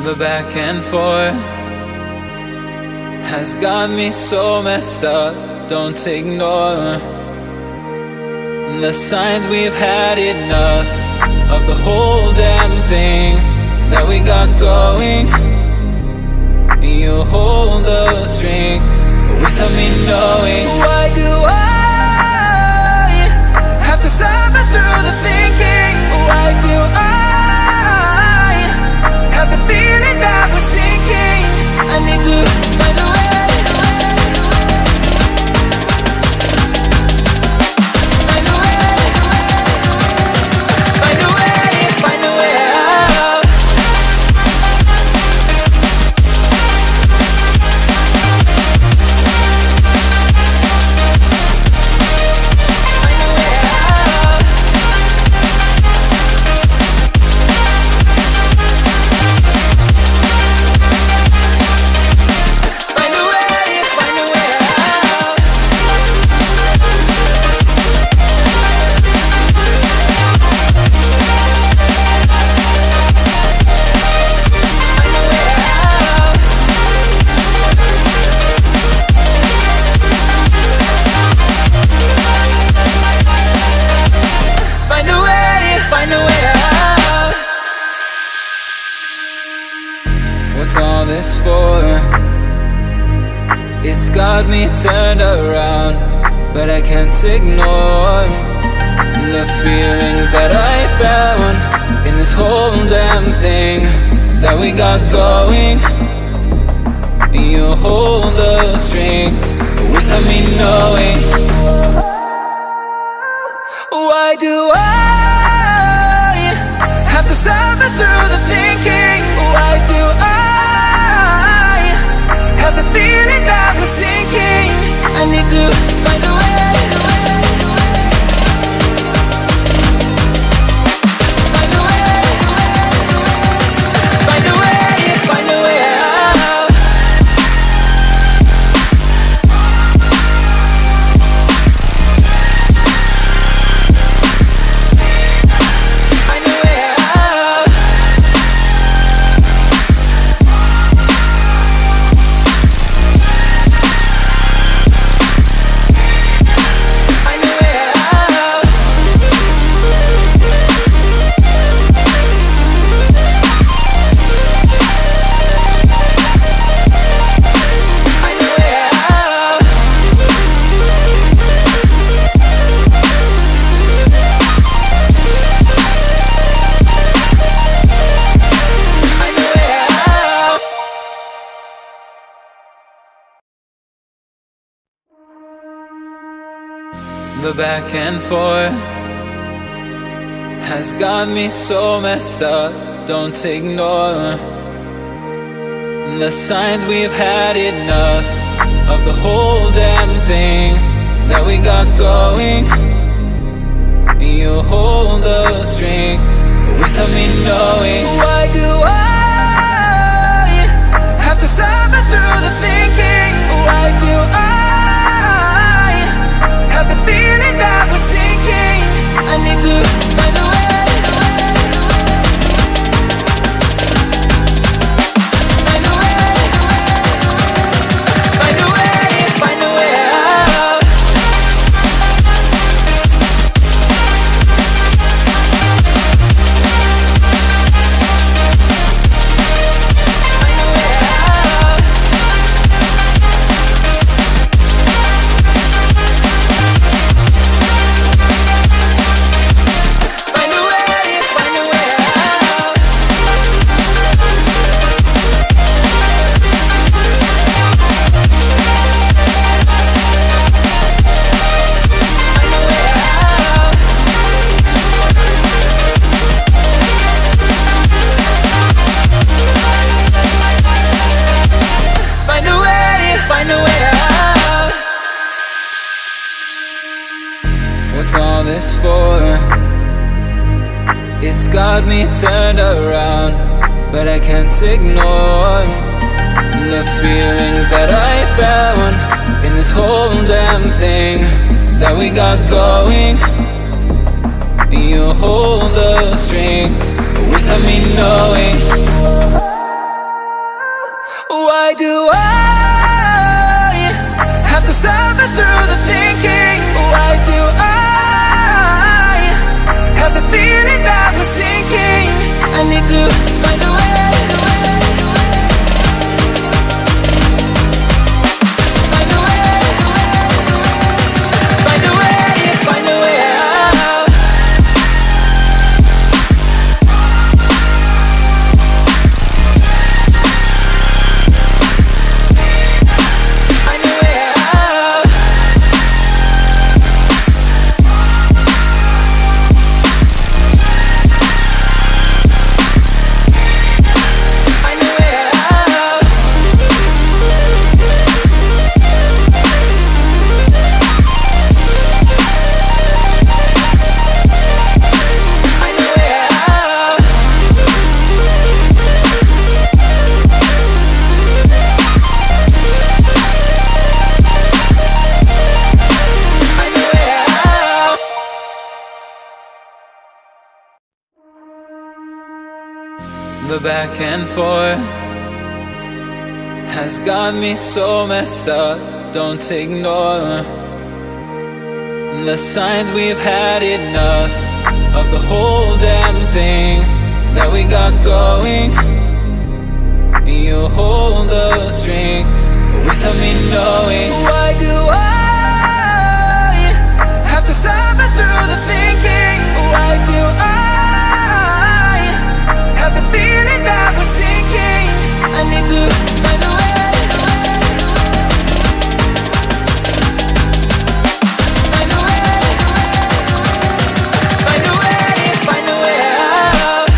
The back and forth has got me so messed up. Don't ignore the signs. We've had enough of the whole damn thing that we got going. You hold the strings without me knowing. Why do I have to suffer through the thinking? Why do I have the feeling that we're sinking? I need to find a way. Find a way. Find a way. Find a way out. Find a way out. Find a way. Find a way out. Find a way out. Find a way. Find a way out. What's all this for? It's got me turned around, but I can't ignore the feelings that I found in this whole damn thing that we got going. You hold the strings without me knowing. Why do I have to suffer through the thinking? Why do I have the feeling that we're sinking? I need to find a way. Find a way. Find a way. Find a way out. Find a way out. Find a way out. Find a way out. Find a way out. The back and forth has got me so messed up. Don't ignore the signs. We've had enough of the whole damn thing that we got going. You hold the strings without me knowing. Why do I have to suffer through the thinking? Why do I have the feeling that we're sinking? I need to find a way. Find a way. Find a way. Find a way out. Find a way out. Find a way. Find a way out. Find a way out. Find a way. Find a way out. What's all this for? It's got me turned around, but I can't ignore the feelings that I found in this whole damn thing that we got going. You hold the strings without me knowing. Why do I have to suffer through the thinking? Why do I have the feeling that we're sinking? I need to find a way. The back and forth has got me so messed up. Don't ignore the signs. We've had enough of the whole damn thing that we got going. You hold the strings without me knowing. Why do I have to suffer through the thinking? Why do I have the feeling that we're sinking? I need to find a way. Find a way. Find a way. Find a way out.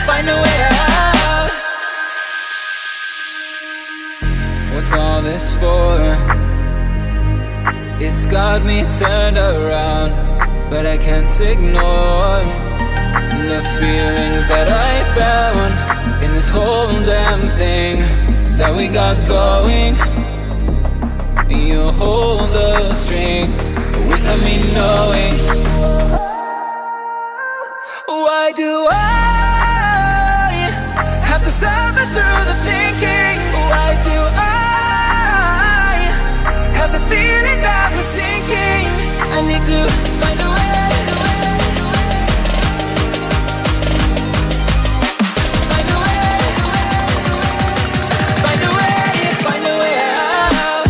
Find a way out. What's all this for? It's got me turned around, but I can't ignore the feelings that I found in this whole damn thing that we got going. You hold the strings without me knowing. Why do I have to suffer through the thinking? Why do I have the feeling that we're sinking? I need to find a way. Find a way. Find a way. Find a way out.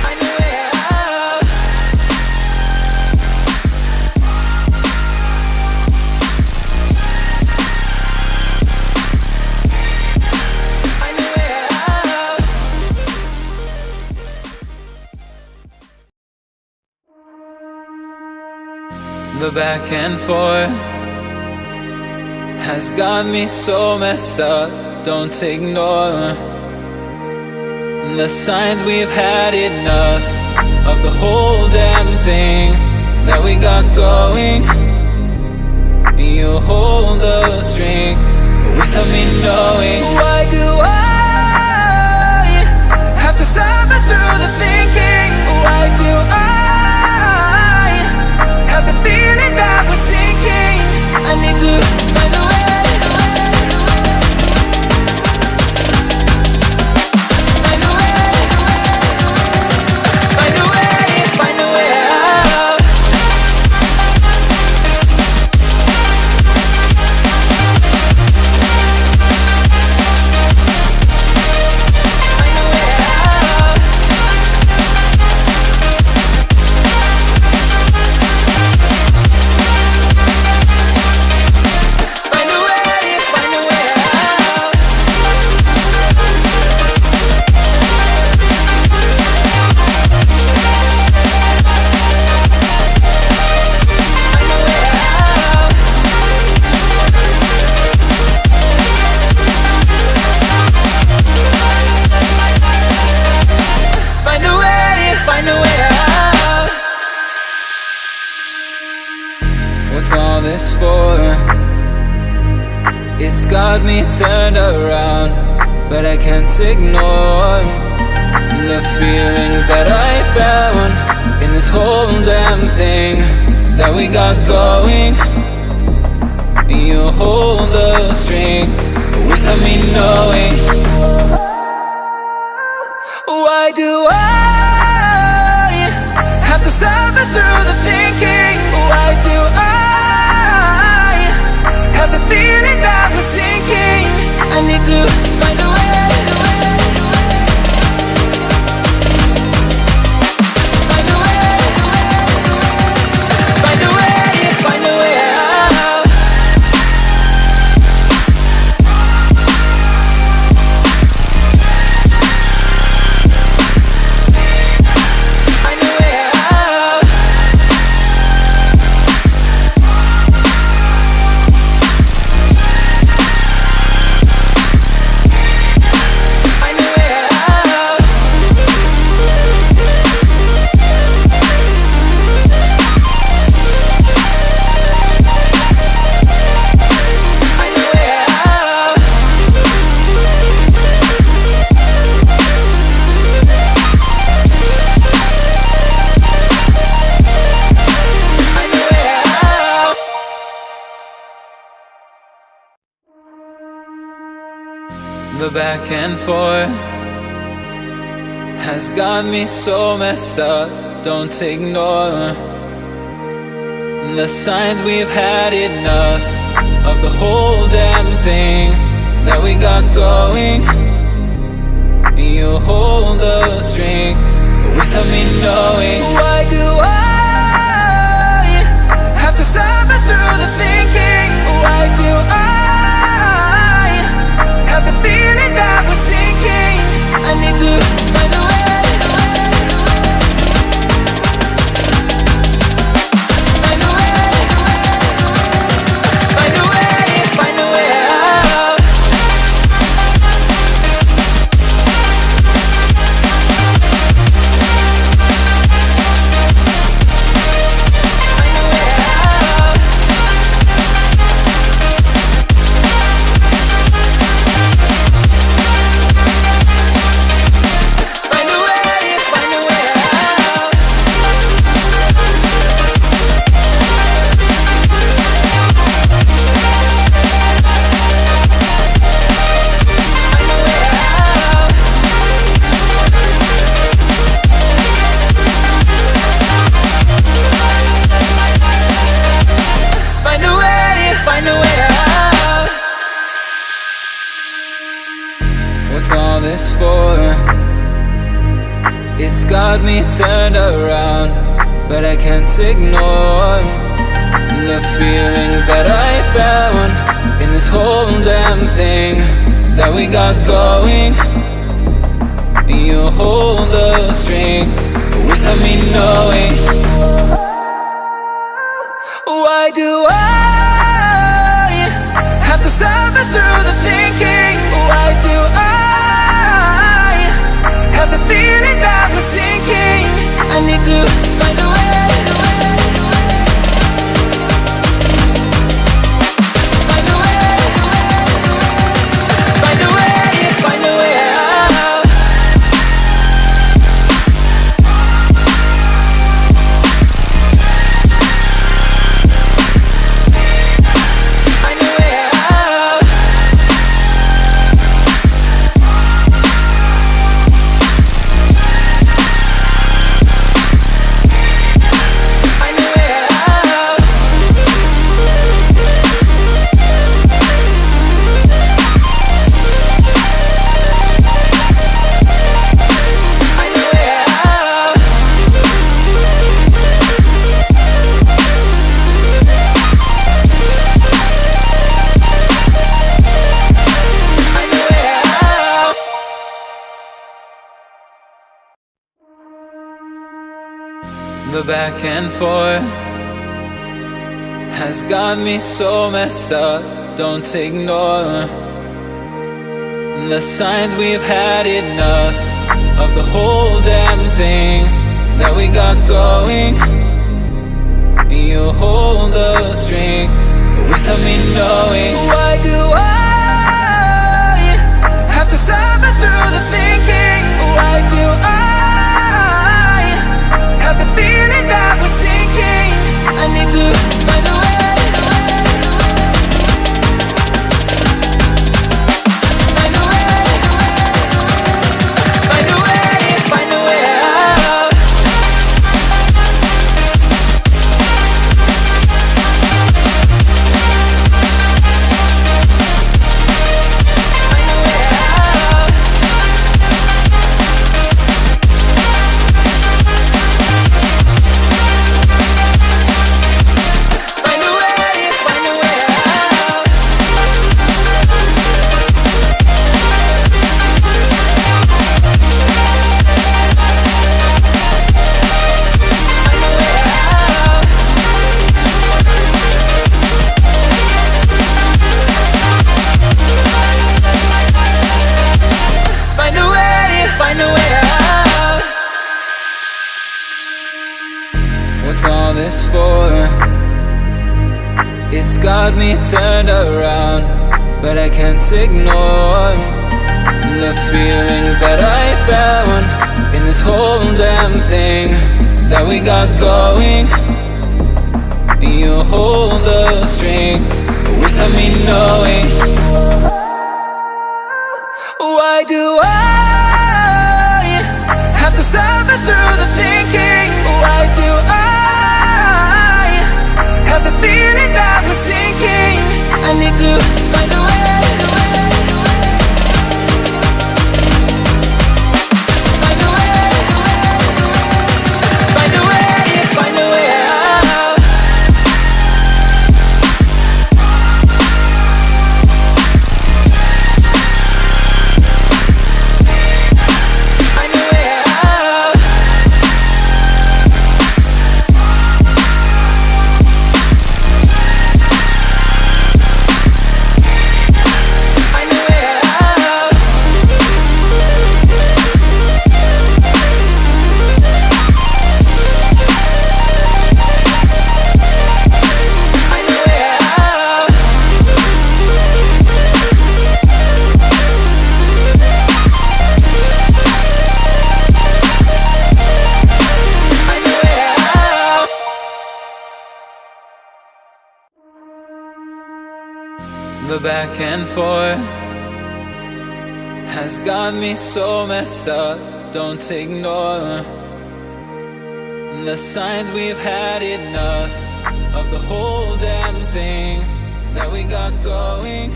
Find a way out. Find a way out. The back and forth has got me so messed up. Don't ignore the signs. We've had enough of the whole damn thing that we got going. You hold the strings without me knowing. Why do I have to suffer through the thinking? Why do I have the feeling that we're sinking? I need to find a way. Find a way. Find a way. Find a way out. Find a way out. Find a way. got me turned around, but I can't ignore the feelings that I found in this whole damn thing that we got going. You hold the strings without me knowing. Why do I have to suffer through the thinking? Why do I have the feeling that we're sinking? I need to find a way. The back and forth has got me so messed up. Don't ignore the signs. We've had enough of the whole damn thing that we got going. You hold the strings without me knowing. Why do I have to suffer through the thinking? Why do I have the feeling that we're sinking? I need to find a way. Find a way. Find a way. Find a way out. Find a way out. What's all this for? It's got me turned around, but I can't ignore the feelings that I found in this whole damn thing that we got going. You hold the strings without me knowing. Why do I have to suffer through the thinking? Why do I have the feeling that we're sinking? I need to find a way. Find a way. Find a way. Find a way out. Find a way out. Find a way out. Find a way out. Find a way out. The back and forth has got me so messed up. Don't ignore the signs. We've had enough of the whole damn thing that we got going. You hold the strings without me knowing. Why do I got me turned around, but I can't ignore the feelings that I found in this whole damn thing that we got going. You hold the strings without me knowing. Why do I have to suffer through the thinking? Why do I have the feeling that we're sinking? I need to find a way. The back and forth has got me so messed up. Don't ignore the signs. We've had enough of the whole damn thing that we got going.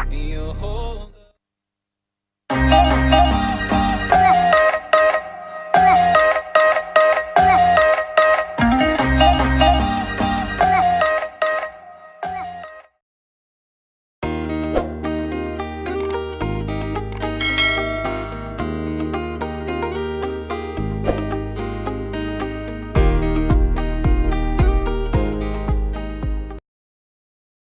You hold